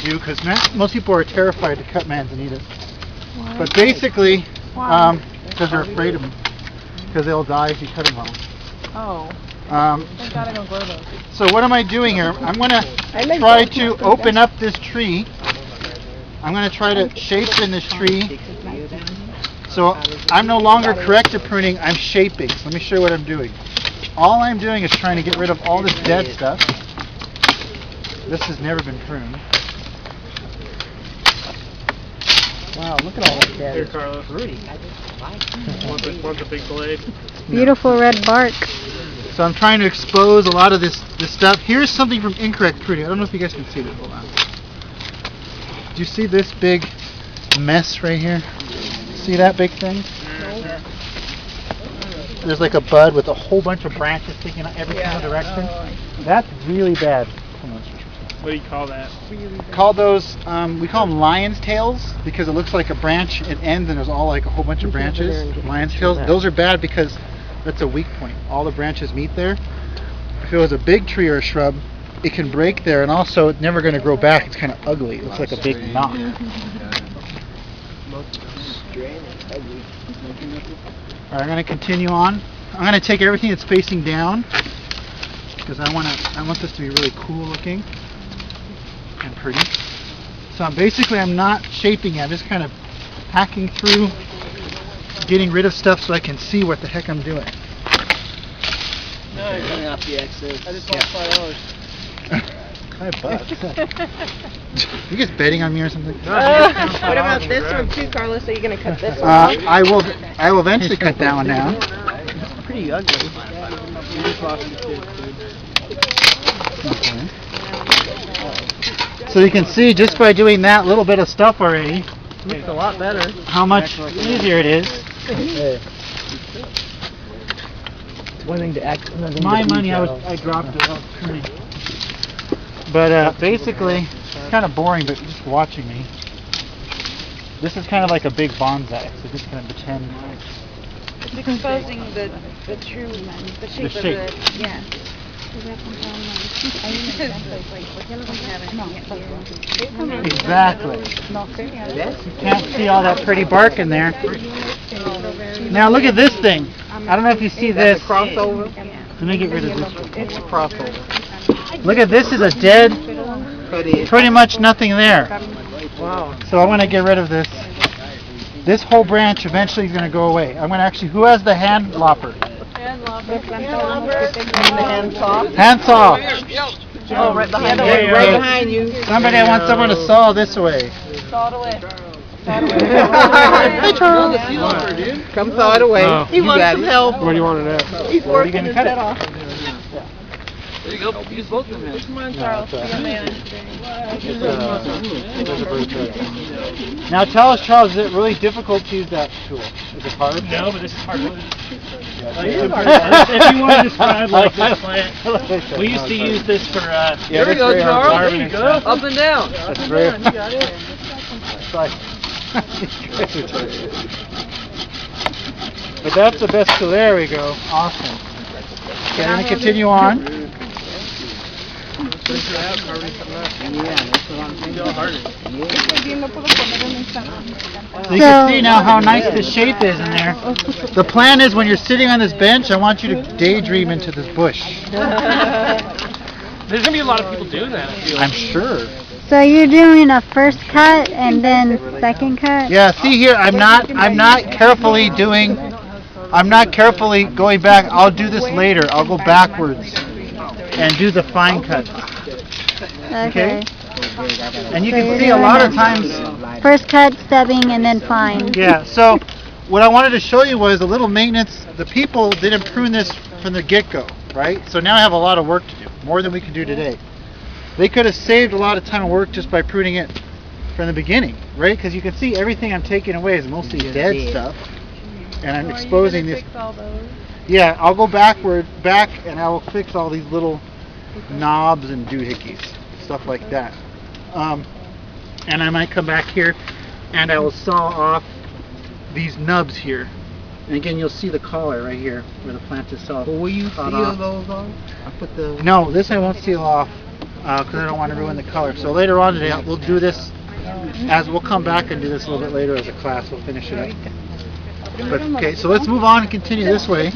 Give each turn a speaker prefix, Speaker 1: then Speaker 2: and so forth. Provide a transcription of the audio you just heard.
Speaker 1: do because most people are terrified to cut manzanitas.
Speaker 2: Why?
Speaker 1: But basically,
Speaker 2: Why?
Speaker 1: because they're afraid of them, because they'll die if you cut them wrong.
Speaker 2: Oh. Thank God I don't grow those.
Speaker 1: So what am I doing here? I'm going to try to open up this tree. I'm going to try to shape in this tree. So I'm no longer corrective pruning, I'm shaping. So let me show you what I'm doing. All I'm doing is trying to get rid of all this dead stuff. This has never been pruned. Wow, look at all that dead.
Speaker 3: Here, Carlos. Want the big blade?
Speaker 2: Beautiful red bark.
Speaker 1: So I'm trying to expose a lot of this stuff. Here's something from incorrect pruning. I don't know if you guys can see this. Hold on. Do you see this big mess right here? See that big thing? There's like a bud with a whole bunch of branches sticking in every kind of direction. That's really bad.
Speaker 3: What do you call that?
Speaker 1: Call those, we call them lion's tails because it looks like a branch, it ends and there's all like a whole bunch of branches. Lion's tails, those are bad because that's a weak point. All the branches meet there. If it was a big tree or a shrub, it can break there and also it's never going to grow back. It's kind of ugly. It looks like a big knot. Alright, I'm going to continue on. I'm going to take everything that's facing down because I want this to be really cool looking and pretty. So I'm not shaping it. I'm just kind of hacking through, getting rid of stuff so I can see what the heck I'm doing.
Speaker 3: No, you're off the excess. I just lost $5.
Speaker 1: You guys betting on me or something?
Speaker 4: What about this one too, Carlos? Are you going to cut this one?
Speaker 1: I will eventually cut that one down.
Speaker 3: It's pretty ugly. You just lost your kids, dude.
Speaker 1: So you can see just by doing that little bit of stuff already,
Speaker 3: Looks a lot better.
Speaker 1: how much easier it is.
Speaker 3: One thing to act.
Speaker 1: My money, I dropped it off pruning. But basically, it's kind of boring, but just watching me. This is kind of like a big bonsai, so just kind of pretend.
Speaker 4: It's exposing the true, the shape of
Speaker 1: shape.
Speaker 4: the, yeah.
Speaker 1: Exactly. You can't see all that pretty bark in there. Now look at this thing. I don't know if you see this.
Speaker 4: Crossover?
Speaker 1: Let me get rid of this one.
Speaker 4: It's a crossover.
Speaker 1: Look at this, is a dead, pretty much nothing there.
Speaker 4: Wow.
Speaker 1: So I want to get rid of this. This whole branch eventually is going to go away. I'm going to actually, who has the hand lopper?
Speaker 4: Hand saw?
Speaker 1: Hand saw.
Speaker 4: Oh, right behind you.
Speaker 1: Yeah,
Speaker 4: Right behind you.
Speaker 1: Somebody, I want someone to saw this away.
Speaker 4: Saw it away.
Speaker 1: Hey, Charles.
Speaker 4: Come saw it away.
Speaker 3: Oh.
Speaker 4: He wants some help.
Speaker 3: Where do you want it at?
Speaker 4: He's working
Speaker 1: gonna
Speaker 4: his
Speaker 1: cut
Speaker 4: head
Speaker 1: it?
Speaker 4: off.
Speaker 3: There you go. Use both of them.
Speaker 4: Come on, Charles.
Speaker 1: Now tell us, Charles, is it really difficult to use that tool? Is it hard?
Speaker 3: No, but this is hard.
Speaker 1: Yeah.
Speaker 3: If you want to describe like this plant, we used to use this for.
Speaker 1: There we go, Charles.
Speaker 3: There you go. Up and down.
Speaker 1: That's very. It's like. But that's the best. So there we go. Awesome. Okay, I'm going to continue on. So you can see now how nice the shape is in there. The plan is when you're sitting on this bench, I want you to daydream into this bush.
Speaker 3: There's gonna be a lot of people doing that. I feel.
Speaker 1: I'm sure.
Speaker 2: So you're doing a first cut and then second cut?
Speaker 1: Yeah, see here, I'm not carefully going back. I'll do this later. I'll go backwards and do the fine cut.
Speaker 2: Okay.
Speaker 1: And you can see a lot of times.
Speaker 2: First cut, stubbing, and then fine.
Speaker 1: Yeah, so what I wanted to show you was a little maintenance. The people didn't prune this from the get-go, right? So now I have a lot of work to do, more than we can do today. They could have saved a lot of time and work just by pruning it from the beginning, right? Because you can see everything I'm taking away is mostly dead stuff. And I'm exposing this. Yeah, I'll go back and I will fix all these little knobs and doohickeys, stuff like that. And I might come back here and I will saw off these nubs here. And again, you'll see the collar right here where the plant is saw.
Speaker 4: Will you
Speaker 1: sawed
Speaker 4: seal
Speaker 1: off.
Speaker 4: those on? I put the...
Speaker 1: No, this I won't seal off. because I don't want to ruin the color. So later on today, we'll do this, as we'll come back and do this a little bit later as a class. We'll finish it up. But, okay, so let's move on and continue this way.